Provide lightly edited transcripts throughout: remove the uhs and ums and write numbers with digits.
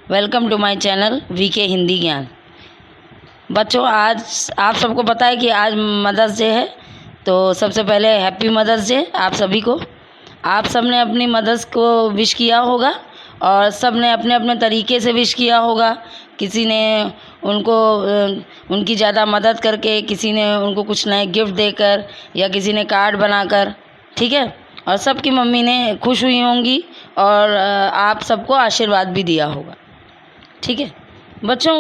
Welcome to my channel VK Hindi ज्ञान। बच्चों, आज आप सबको पता है कि आज मदर्स डे है, तो सबसे पहले हैप्पी मदर्स डे आप सभी को। आप सब ने अपनी मदर्स को विश किया होगा और सब ने अपने अपने तरीके से विश किया होगा। किसी ने उनको उनकी ज़्यादा मदद करके, किसी ने उनको कुछ नए गिफ्ट देकर, या किसी ने कार्ड बनाकर, ठीक है। और सबकी मम्मी ने खुश हुई होंगी और आप सबको आशीर्वाद भी दिया होगा, ठीक है। बच्चों,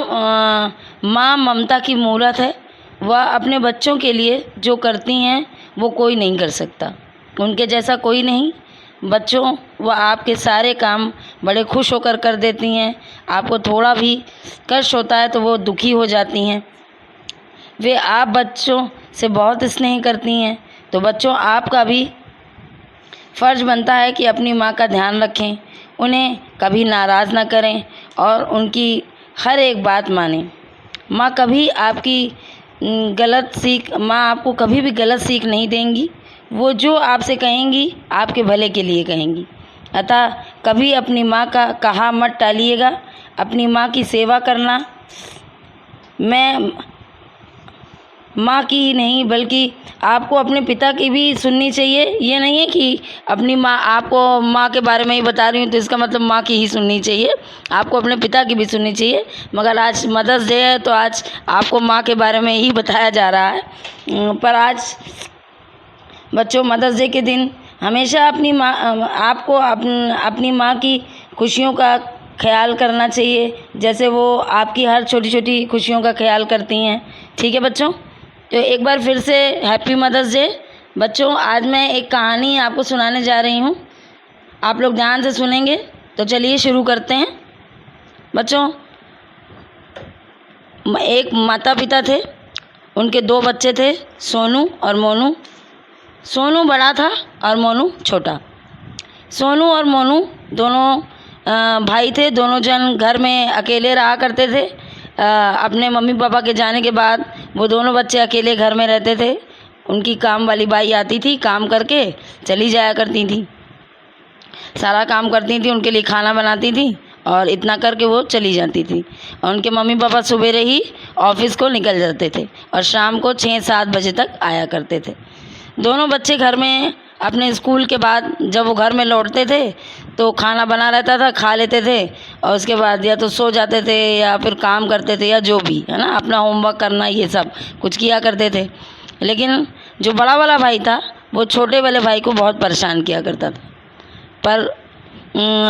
माँ ममता की मूरत है। वह अपने बच्चों के लिए जो करती हैं वो कोई नहीं कर सकता, उनके जैसा कोई नहीं। बच्चों, वह आपके सारे काम बड़े खुश होकर कर देती हैं। आपको थोड़ा भी कष्ट होता है तो वो दुखी हो जाती हैं। वे आप बच्चों से बहुत स्नेह करती हैं। तो बच्चों, आपका भी फ़र्ज़ बनता है कि अपनी माँ का ध्यान रखें, उन्हें कभी नाराज़ ना करें और उनकी हर एक बात मानें। माँ आपको कभी भी गलत सीख नहीं देंगी। वो जो आपसे कहेंगी आपके भले के लिए कहेंगी। अतः कभी अपनी माँ का कहा मत टालिएगा। अपनी माँ की सेवा करना मैं माँ की ही नहीं बल्कि आपको अपने पिता की भी सुननी चाहिए। ये नहीं है कि अपनी माँ, आपको माँ के बारे में ही बता रही हूँ तो इसका मतलब माँ की ही सुननी चाहिए, आपको अपने पिता की भी सुननी चाहिए। मगर आज मदर्स डे है तो आज आपको माँ के बारे में ही बताया जा रहा है। पर आज बच्चों, मदर्स डे के दिन हमेशा आपको अपनी माँ की खुशियों का ख्याल करना चाहिए, जैसे वो आपकी हर छोटी छोटी खुशियों का ख्याल करती हैं, ठीक है बच्चों। तो एक बार फिर से हैप्पी मदर्स डे। बच्चों, आज मैं एक कहानी आपको सुनाने जा रही हूँ। आप लोग ध्यान से सुनेंगे। तो चलिए शुरू करते हैं। बच्चों, एक माता पिता थे, उनके 2 बच्चे थे, सोनू और मोनू। सोनू बड़ा था और मोनू छोटा। सोनू और मोनू दोनों भाई थे। दोनों जन घर में अकेले रहा करते थे। अपने मम्मी पापा के जाने के बाद वो दोनों बच्चे अकेले घर में रहते थे। उनकी काम वाली बाई आती थी, काम करके चली जाया करती थी, सारा काम करती थी, उनके लिए खाना बनाती थी और इतना करके वो चली जाती थी। और उनके मम्मी पापा सवेरे ही ऑफिस को निकल जाते थे और शाम को 6-7 बजे तक आया करते थे। दोनों बच्चे घर में अपने स्कूल के बाद जब वो घर में लौटते थे तो खाना बना रहता था, खा लेते थे और उसके बाद या तो सो जाते थे या फिर काम करते थे, या जो भी है ना, अपना होमवर्क करना, ये सब कुछ किया करते थे। लेकिन जो बड़ा वाला भाई था वो छोटे वाले भाई को बहुत परेशान किया करता था,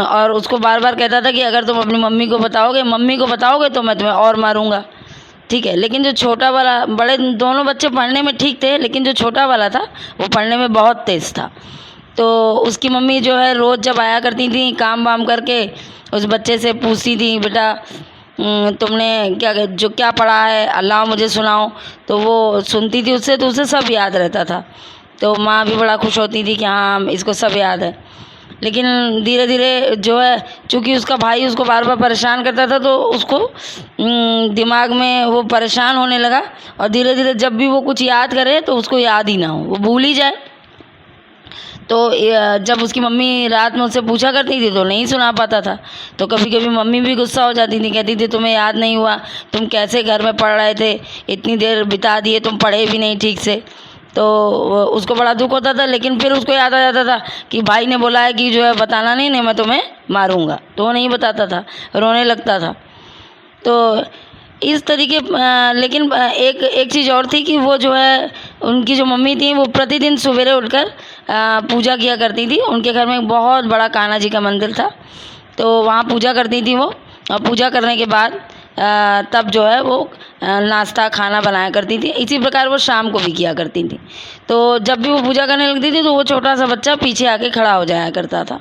और उसको बार बार कहता था कि अगर तुम अपनी मम्मी को बताओगे तो मैं तुम्हें और मारूंगा, ठीक है। लेकिन जो छोटा वाला, बड़े दोनों बच्चे पढ़ने में ठीक थे, लेकिन जो छोटा वाला था वो पढ़ने में बहुत तेज़ था। तो उसकी मम्मी जो है रोज़ जब आया करती थी काम वाम करके, उस बच्चे से पूछती थी, बेटा तुमने क्या पढ़ा है, अल्लाह मुझे सुनाओ। तो वो सुनती थी उससे, तो उसे सब याद रहता था। तो माँ भी बड़ा खुश होती थी कि हाँ इसको सब याद है। लेकिन धीरे धीरे जो है, चूँकि उसका भाई उसको बार बार परेशान करता था तो उसको दिमाग में वो परेशान होने लगा और धीरे धीरे जब भी वो कुछ याद करे तो उसको याद ही ना हो, वो भूल ही जाए। तो जब उसकी मम्मी रात में उससे पूछा करती थी तो नहीं सुना पाता था। तो कभी कभी मम्मी भी गुस्सा हो जाती थी, कहती थी तुम्हें याद नहीं हुआ, तुम कैसे घर में पढ़ रहे थे, इतनी देर बिता दिए, तुम पढ़े भी नहीं ठीक से। तो उसको बड़ा दुख होता था। लेकिन फिर उसको याद आ जाता था कि भाई ने बोला है कि जो है बताना नहीं मैं तुम्हें मारूंगा, तो वो नहीं बताता था, रोने लगता था। तो इस तरीके लेकिन एक चीज़ और थी कि वो जो है, उनकी जो मम्मी थी वो प्रतिदिन सवेरे उठकर पूजा किया करती थी। उनके घर में एक बहुत बड़ा कान्हा जी का मंदिर था, तो वहाँ पूजा करती थी वो। और पूजा करने के बाद तब जो है वो नाश्ता खाना बनाया करती थी। इसी प्रकार वो शाम को भी किया करती थी। तो जब भी वो पूजा करने लगती थी तो वो छोटा सा बच्चा पीछे आके खड़ा हो जाया करता था।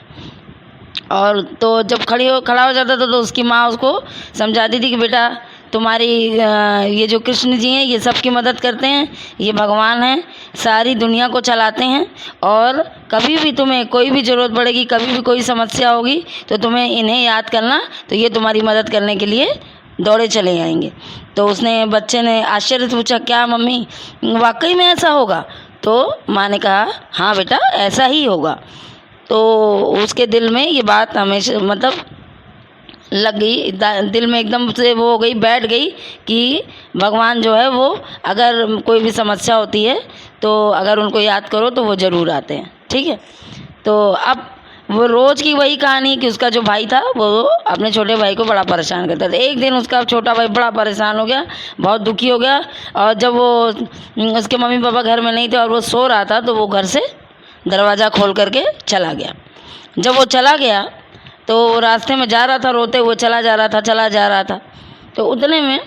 और तो जब खड़ा हो जाता था तो उसकी माँ उसको समझाती थी कि बेटा तुम्हारी ये जो कृष्ण जी हैं ये सबकी मदद करते हैं, ये भगवान हैं, सारी दुनिया को चलाते हैं, और कभी भी तुम्हें कोई भी ज़रूरत पड़ेगी, कभी भी कोई समस्या होगी तो तुम्हें इन्हें याद करना, तो ये तुम्हारी मदद करने के लिए दौड़े चले जाएंगे। तो बच्चे ने आश्चर्य से पूछा, क्या मम्मी वाकई में ऐसा होगा? तो माँ ने कहा हाँ बेटा ऐसा ही होगा। तो उसके दिल में ये बात हमेशा मतलब लग गई, दिल में एकदम से वो हो गई, बैठ गई कि भगवान जो है वो अगर कोई भी समस्या होती है तो अगर उनको याद करो तो वो ज़रूर आते हैं। ठीक है, तो अब वो रोज़ की वही कहानी कि उसका जो भाई था वो अपने छोटे भाई को बड़ा परेशान करता था। एक दिन उसका छोटा भाई बड़ा परेशान हो गया, बहुत दुखी हो गया, और जब वो उसके मम्मी पापा घर में नहीं थे और वो सो रहा था तो वो घर से दरवाज़ा खोल करके चला गया। जब वो चला गया तो रास्ते में जा रहा था, रोते हुए चला जा रहा था। तो उतने में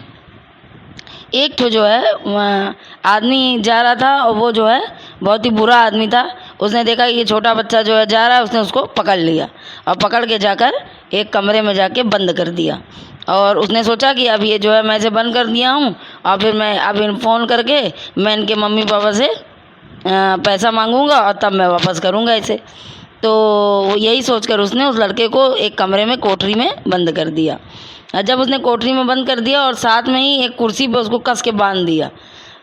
एक तो जो है आदमी जा रहा था और वो जो है बहुत ही बुरा आदमी था। उसने देखा कि ये छोटा बच्चा जो है जा रहा है, उसने उसको पकड़ लिया और पकड़ के जाकर एक कमरे में जाके बंद कर दिया। और उसने सोचा कि अब ये जो है मैं इसे बंद कर दिया हूँ और फिर मैं अब इन फ़ोन करके मैं इनके मम्मी पापा से पैसा मांगूंगा और तब मैं वापस करूँगा इसे। तो यही सोचकर उसने उस लड़के को एक कमरे में कोठरी में बंद कर दिया। जब उसने कोठरी में बंद कर दिया और साथ में ही एक कुर्सी पर उसको कस के बांध दिया,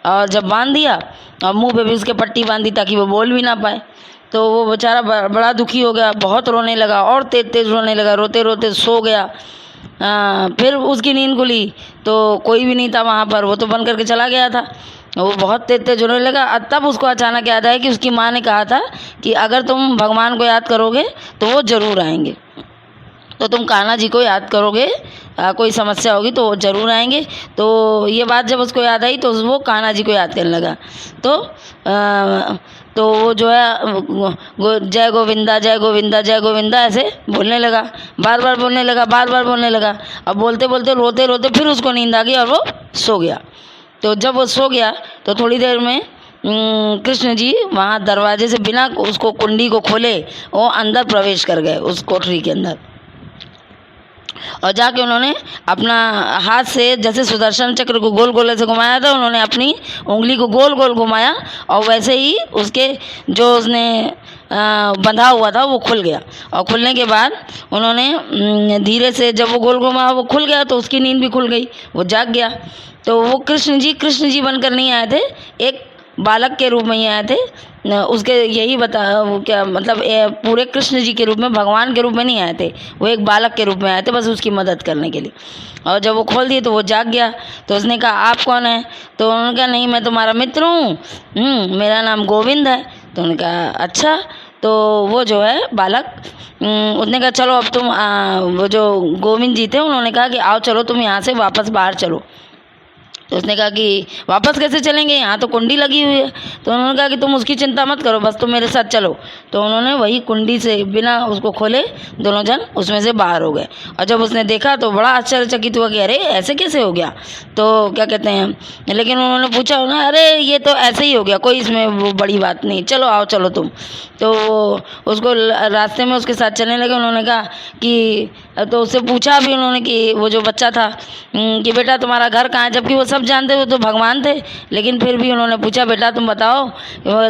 और जब बांध दिया और मुंह पे भी उसके पट्टी बांधी ताकि वो बोल भी ना पाए, तो वो बेचारा बड़ा दुखी हो गया, बहुत रोने लगा और तेज तेज रोने लगा, रोते रोते सो गया। फिर उसकी नींद खुली तो कोई भी नहीं था वहाँ पर, वो तो बंद करके चला गया था। वो बहुत तेज तेज रोने लगा। तब उसको अचानक याद आया कि उसकी माँ ने कहा था कि अगर तुम भगवान को याद करोगे तो वो ज़रूर आएंगे, तो तुम कान्हा जी को याद करोगे, कोई समस्या होगी तो वो ज़रूर आएंगे। तो ये बात जब उसको याद आई तो वो कान्हा जी को याद करने लगा। तो वो जो है जय गोविंदा जय गोविंदा जय गोविंदा ऐसे बोलने लगा, बार बार बोलने लगा। अब बोलते बोलते रोते रोते फिर उसको नींद आ गई और वो सो गया। तो जब वो सो गया तो थोड़ी देर में कृष्ण जी वहाँ दरवाजे से बिना उसको कुंडी को खोले वो अंदर प्रवेश कर गए उस कोठरी के अंदर, और जाके उन्होंने अपना हाथ से जैसे सुदर्शन चक्र को गोल गोल ऐसे घुमाया था, उन्होंने अपनी उंगली को गोल गोल घुमाया और वैसे ही उसके जो उसने बंधा हुआ था वो खुल गया। और खुलने के बाद उन्होंने धीरे से जब वो गोल घुमाया वो खुल गया तो उसकी नींद भी खुल गई, वो जाग गया। तो वो कृष्ण जी बनकर नहीं आए थे, एक बालक के रूप में ही आए थे। उसके यही बता वो क्या मतलब पूरे कृष्ण जी के रूप में, भगवान के रूप में नहीं आए थे, वो एक बालक के रूप में आए थे बस उसकी मदद करने के लिए। और जब वो खोल दिए तो वो जाग गया। तो उसने कहा आप कौन है? तो उन्होंने कहा नहीं मैं तुम्हारा मित्र हूँ, मेरा नाम गोविंद है। तो उन्होंने कहा अच्छा। तो वो जो है बालक उसने कहा चलो अब तुम वो जो गोविंद जी थे उन्होंने कहा कि आओ चलो तुम यहाँ से वापस बाहर चलो। तो उसने कहा कि वापस कैसे चलेंगे, यहाँ तो कुंडी लगी हुई है। तो उन्होंने कहा कि तुम उसकी चिंता मत करो, बस तुम मेरे साथ चलो। तो उन्होंने वही कुंडी से बिना उसको खोले दोनों जन उसमें से बाहर हो गए। और जब उसने देखा तो बड़ा आश्चर्यचकित हुआ कि अरे ऐसे कैसे हो गया। तो क्या कहते हैं, लेकिन उन्होंने पूछा ना अरे ये तो ऐसे ही हो गया, कोई इसमें वो बड़ी बात नहीं, चलो आओ चलो तुम। तो उसको रास्ते में उसके साथ चलने लगे। उन्होंने कहा कि तो उससे पूछा भी उन्होंने कि वो जो बच्चा था कि बेटा तुम्हारा घर कहाँ है, जबकि वो सब जानते वो तो भगवान थे, लेकिन फिर भी उन्होंने पूछा बेटा तुम बताओ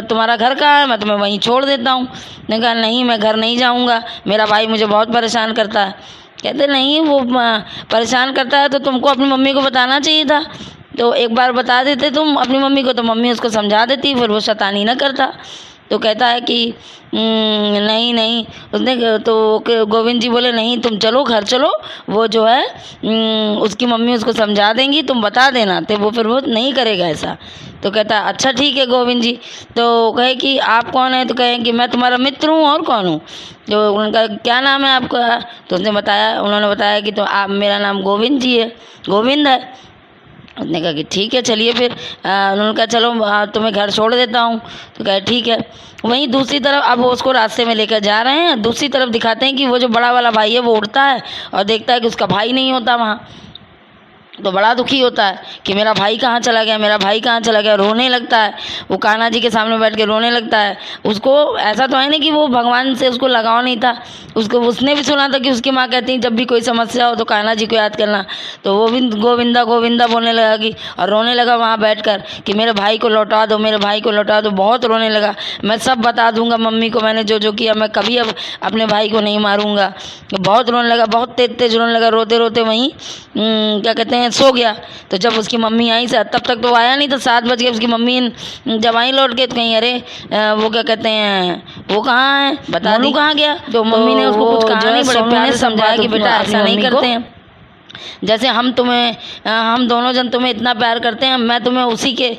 तुम्हारा घर कहाँ है, मैं तुम्हें वहीं छोड़ देता हूँ। मैंने कहा नहीं मैं घर नहीं जाऊँगा, मेरा भाई मुझे बहुत परेशान करता है। कहते नहीं वो परेशान करता है तो तुमको अपनी मम्मी को बताना चाहिए था, तो एक बार बता देते तुम अपनी मम्मी को तो मम्मी उसको समझा देती, फिर वो शैतानी ना करता। तो कहता है कि नहीं उसने तो गोविंद जी बोले नहीं तुम चलो घर चलो, वो जो है उसकी मम्मी उसको समझा देंगी, तुम बता देना। तो वो फिर वो नहीं करेगा ऐसा। तो कहता है अच्छा ठीक है गोविंद जी। तो कहे कि आप कौन है? तो कहे कि मैं तुम्हारा मित्र हूँ और कौन हूँ। तो उनका क्या नाम है आपका? तो उन्होंने बताया कि तो आप मेरा नाम गोविंद जी है, गोविंद है। उसने कहा कि ठीक है चलिए फिर। उन्होंने कहा चलो तुम्हें घर छोड़ देता हूँ। तो कहा ठीक है। वहीं दूसरी तरफ अब वो उसको रास्ते में लेकर जा रहे हैं, दूसरी तरफ दिखाते हैं कि वो जो बड़ा वाला भाई है वो उड़ता है और देखता है कि उसका भाई नहीं होता वहाँ। तो बड़ा दुखी होता है कि मेरा भाई कहाँ चला गया, रोने लगता है। वो कान्हा जी के सामने बैठ के रोने लगता है। उसको ऐसा तो है नहीं कि वो भगवान से उसको लगाव नहीं था, उसने भी सुना था कि उसकी माँ कहती है जब भी कोई समस्या हो तो कान्हा जी को याद करना। तो वो भी गोविंदा गोविंदा बोलने लगा कि और रोने लगा वहाँ बैठकर कि मेरे भाई को लौटा दो, मेरे भाई को लौटा दो। बहुत रोने लगा, मैं सब बता दूंगा मम्मी को मैंने जो जो किया, मैं कभी अब अपने भाई को नहीं मारूंगा। बहुत रोने लगा, बहुत तेज तेज रोने लगा। रोते रोते वहीं क्या कहते हैं में सो गया। तो जब उसकी मम्मी आई तब तक तो आया नहीं था, 7 बज गए। उसकी मम्मी जब आई लौट के तो कहीं अरे वो क्या कहते हैं, वो कहाँ है, बता दी कहाँ गया। तो मम्मी ने उसको कुछ कहा नहीं, बड़े प्यार से समझाया कि बेटा ऐसा नहीं करते हैं, जैसे हम दोनों जन तुम्हें इतना प्यार करते हैं, मैं तुम्हें उसी के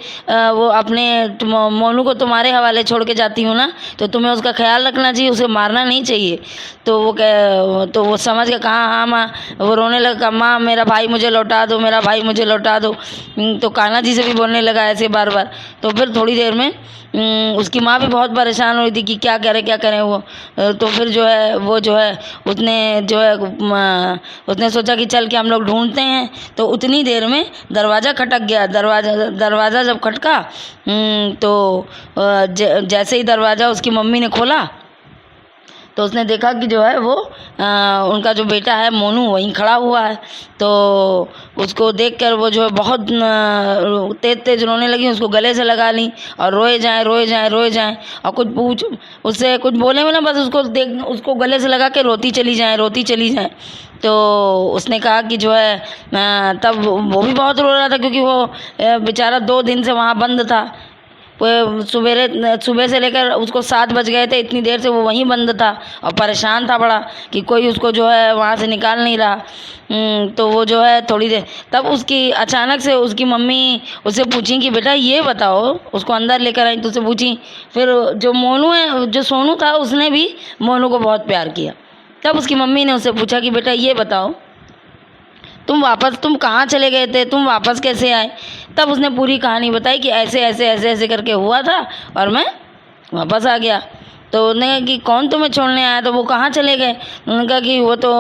वो अपने मोनू को तुम्हारे हवाले छोड़ के जाती हूँ ना, तो तुम्हें उसका ख्याल रखना चाहिए, उसे मारना नहीं चाहिए। तो वो समझ के कहा हाँ माँ, वो रोने लगा, माँ मेरा भाई मुझे लौटा दो, मेरा भाई मुझे लौटा दो। तो कान्हा जी से भी बोलने लगा ऐसे बार बार। तो फिर थोड़ी देर में उसकी माँ भी बहुत परेशान हो रही थी कि क्या करें वो। तो फिर उसने सोचा कि चल के हम लोग ढूंढते हैं। तो उतनी देर में दरवाज़ा खटक गया। दरवाज़ा जब खटका तो जैसे ही दरवाज़ा उसकी मम्मी ने खोला तो उसने देखा कि जो है वो उनका जो बेटा है मोनू वहीं खड़ा हुआ है। तो उसको देखकर वो जो है बहुत तेज रोने लगी, उसको गले से लगा ली और रोए जाएं और उससे कुछ बोले में ना, बस उसको गले से लगा के रोती चली जाएं। तो उसने कहा कि जो है तब वो भी बहुत रो रहा था, क्योंकि वो बेचारा 2 दिन से वहाँ बंद था। सुबह से लेकर उसको 7 बज गए थे, इतनी देर से वो वहीं बंद था और परेशान था बड़ा कि कोई उसको जो है वहाँ से निकाल नहीं रहा। तो वो जो है थोड़ी देर तब उसकी अचानक से उसकी मम्मी उससे पूछी कि बेटा ये बताओ, उसको अंदर लेकर आई तो उससे पूछी। फिर जो मोनू है, जो सोनू था, उसने भी मोनू को बहुत प्यार किया। तब उसकी मम्मी ने उससे पूछा कि बेटा ये बताओ, तुम कहाँ चले गए थे, तुम वापस कैसे आए। तब उसने पूरी कहानी बताई कि ऐसे करके हुआ था और मैं वापस आ गया। तो उन्होंने कहा कि कौन तुम्हें छोड़ने आया, तो वो कहाँ चले गए। उन्होंने कहा कि वो तो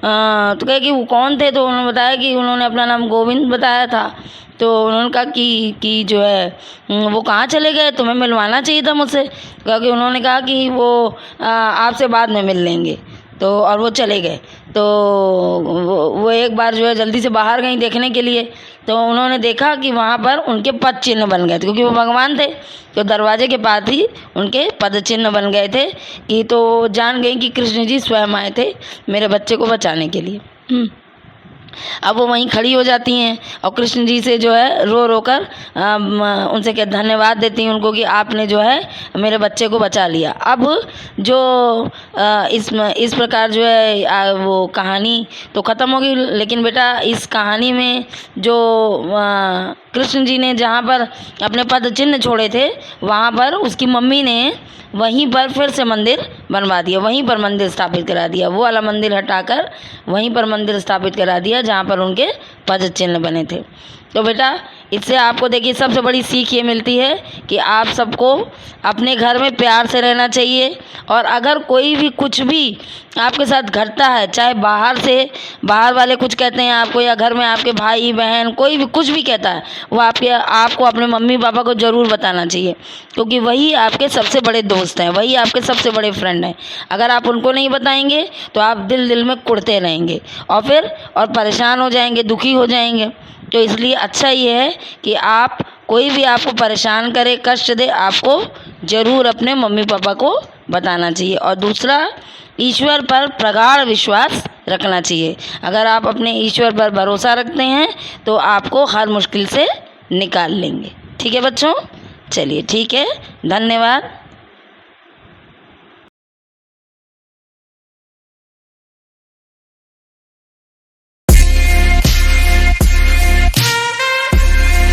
कहे कि वो कौन थे। तो उन्होंने बताया कि उन्होंने अपना नाम गोविंद बताया था। तो उन्होंने कहा कि जो है वो कहाँ चले गए, तुम्हें मिलवाना चाहिए था मुझसे। क्योंकि उन्होंने कहा कि वो आपसे बाद में मिल लेंगे। तो और वो चले गए। तो वो एक बार जो है जल्दी से बाहर गई देखने के लिए। तो उन्होंने देखा कि वहाँ पर उनके पद चिन्ह बन गए थे, क्योंकि वो भगवान थे। तो दरवाजे के पास ही उनके पद चिन्ह बन गए थे कि तो जान गई कि कृष्ण जी स्वयं आए थे मेरे बच्चे को बचाने के लिए। अब वो वहीं खड़ी हो जाती हैं और कृष्ण जी से जो है रो कर उनसे क्या धन्यवाद देती हैं उनको कि आपने जो है मेरे बच्चे को बचा लिया। अब जो इस प्रकार जो है वो कहानी तो ख़त्म हो गई। लेकिन बेटा इस कहानी में जो कृष्ण जी ने जहाँ पर अपने पद चिन्ह छोड़े थे, वहाँ पर उसकी मम्मी ने वहीं पर फिर से मंदिर बनवा दिया, वहीं पर मंदिर स्थापित करा दिया। वो वाला मंदिर हटाकर वहीं पर मंदिर स्थापित करा दिया जहाँ पर उनके पद चिन्ह बने थे। तो बेटा इससे आपको देखिए सबसे बड़ी सीख ये मिलती है कि आप सबको अपने घर में प्यार से रहना चाहिए। और अगर कोई भी कुछ भी आपके साथ घटता है, चाहे बाहर वाले कुछ कहते हैं आपको, या घर में आपके भाई बहन कोई भी कुछ भी कहता है, वो आपको अपने मम्मी पापा को ज़रूर बताना चाहिए, क्योंकि वही आपके सबसे बड़े दोस्त हैं, वही आपके सबसे बड़े फ्रेंड हैं। अगर आप उनको नहीं बताएंगे तो आप दिल में कुढ़ते रहेंगे और परेशान हो जाएंगे, दुखी हो जाएंगे। तो इसलिए अच्छा ये है कि आप कोई भी आपको परेशान करे, कष्ट दे, आपको ज़रूर अपने मम्मी पापा को बताना चाहिए। और दूसरा, ईश्वर पर प्रगाढ़ विश्वास रखना चाहिए। अगर आप अपने ईश्वर पर भरोसा रखते हैं तो आपको हर मुश्किल से निकाल लेंगे। ठीक है बच्चों, चलिए ठीक है, धन्यवाद।